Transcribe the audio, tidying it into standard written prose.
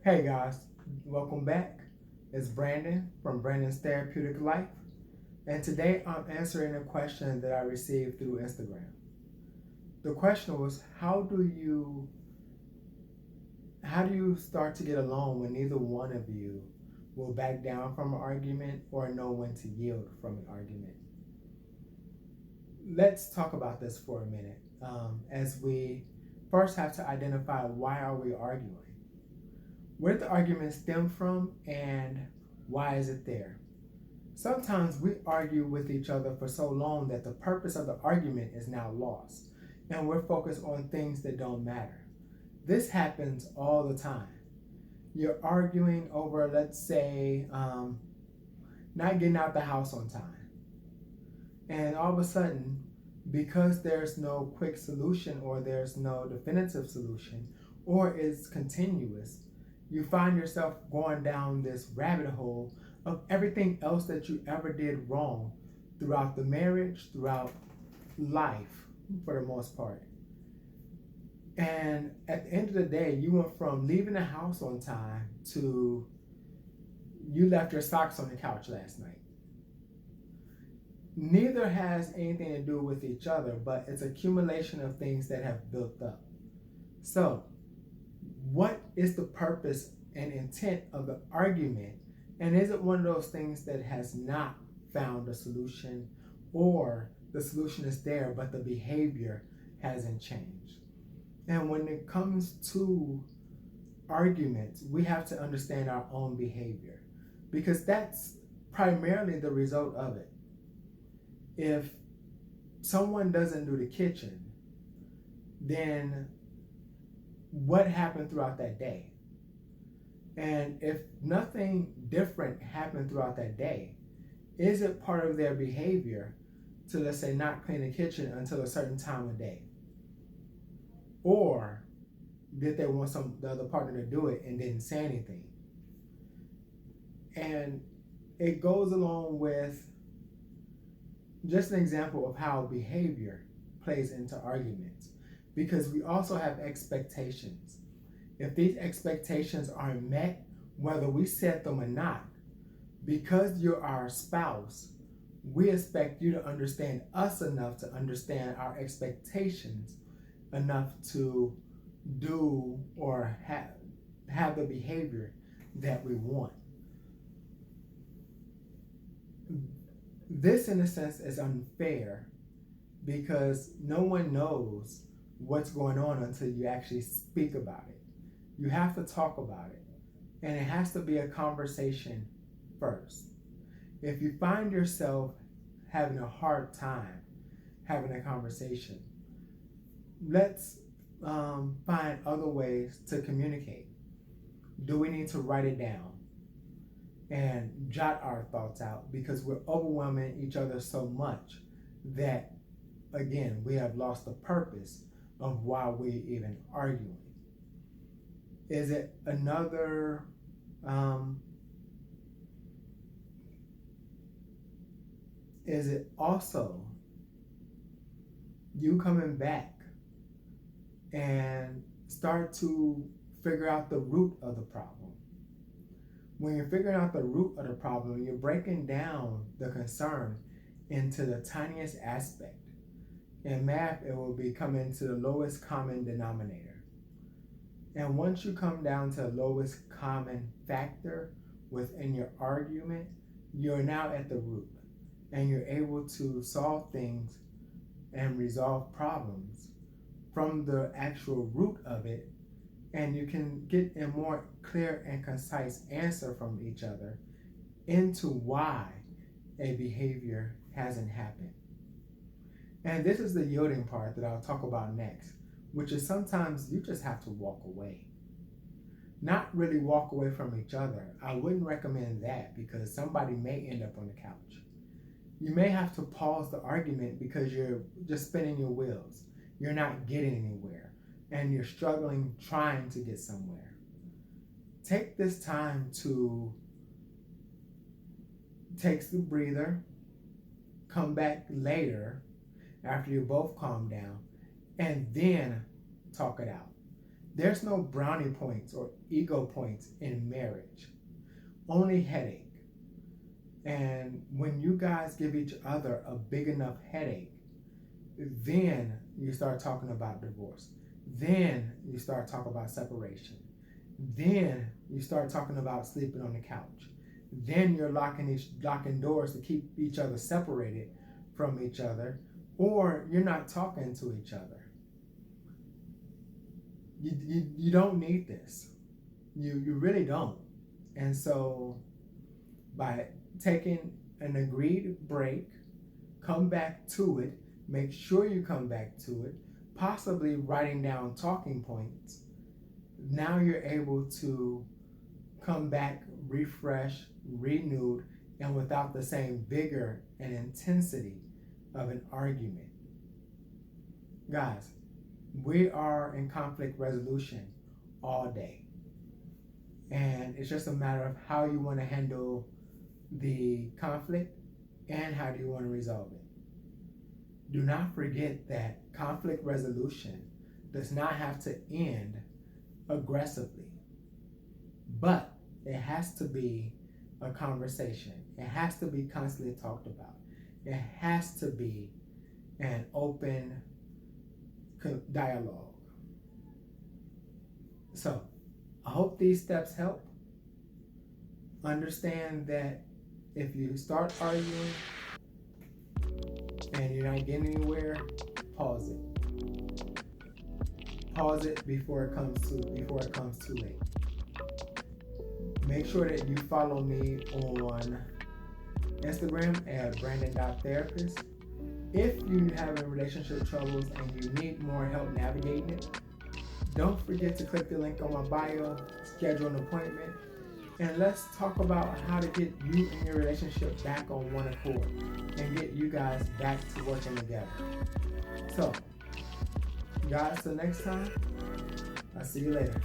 Hey guys, welcome back. It's Brandon from Brandon's Therapeutic Life, and today I'm answering a question that I received through Instagram. The question was, how do you start to get along when neither one of you will back down from an argument or know when to yield from an argument? Let's talk about this for a minute, as we first have to identify why are we arguing, where did the argument stem from, and why is it there? Sometimes we argue with each other for so long that the purpose of the argument is now lost, and we're focused on things that don't matter. This happens all the time. You're arguing over, let's say, not getting out the house on time, and all of a sudden, because there's no quick solution or there's no definitive solution, or it's continuous, you find yourself going down this rabbit hole of everything else that you ever did wrong throughout the marriage, throughout life, for the most part. And at the end of the day, you went from leaving the house on time to you left your socks on the couch last night. Neither has anything to do with each other, but it's accumulation of things that have built up. So, what is the purpose and intent of the argument? And is it one of those things that has not found a solution, or the solution is there, but the behavior hasn't changed? And when it comes to arguments, we have to understand our own behavior, because that's primarily the result of it. If someone doesn't do the kitchen, then what happened throughout that day? And if nothing different happened throughout that day, is it part of their behavior to, let's say, not clean the kitchen until a certain time of day? Or did they want the other partner to do it and didn't say anything? And it goes along with just an example of how behavior plays into arguments, because we also have expectations. If these expectations aren't met, whether we set them or not, because you're our spouse, we expect you to understand us enough to understand our expectations enough to do or have the behavior that we want. This, in a sense, is unfair because no one knows what's going on until you actually speak about it. You have to talk about it, and it has to be a conversation first. If you find yourself having a hard time having a conversation, let's find other ways to communicate. Do we need to write it down and jot our thoughts out, because we're overwhelming each other so much that, again, we have lost the purpose of why we even arguing? Is it another is it also you coming back and start to figure out the root of the problem? When you're figuring out the root of the problem, you're breaking down the concern into the tiniest aspect. In math, it will be coming to the lowest common denominator. And once you come down to the lowest common factor within your argument, you're now at the root, and you're able to solve things and resolve problems from the actual root of it, and you can get a more clear and concise answer from each other into why a behavior hasn't happened. And this is the yielding part that I'll talk about next, which is sometimes you just have to walk away. Not really walk away from each other. I wouldn't recommend that, because somebody may end up on the couch. You may have to pause the argument because you're just spinning your wheels. You're not getting anywhere, and you're struggling trying to get somewhere. Take this time to take the breather, come back later after you both calm down, and then talk it out. There's no brownie points or ego points in marriage, only headache. And when you guys give each other a big enough headache, then you start talking about divorce. Then you start talking about separation. Then you start talking about sleeping on the couch. Then you're locking doors to keep each other separated from each other, or you're not talking to each other. You don't need this. You really don't. And so by taking an agreed break, come back to it, make sure you come back to it, possibly writing down talking points. Now you're able to come back refreshed, renewed, and without the same vigor and intensity of an argument. Guys, we are in conflict resolution all day. And it's just a matter of how you want to handle the conflict and how do you want to resolve it. Do not forget that conflict resolution does not have to end aggressively, but it has to be a conversation. It has to be constantly talked about. It has to be an open dialogue. So, I hope these steps help. Understand that if you start arguing and you're not getting anywhere, pause it. Pause it before it comes too late. Make sure that you follow me on Instagram at Brandon.therapist. If you having relationship troubles and you need more help navigating it, don't forget to click the link on my bio, schedule an appointment, and let's talk about how to get you and your relationship back on one accord and get you guys back to working together. So, guys, till next time, I'll see you later.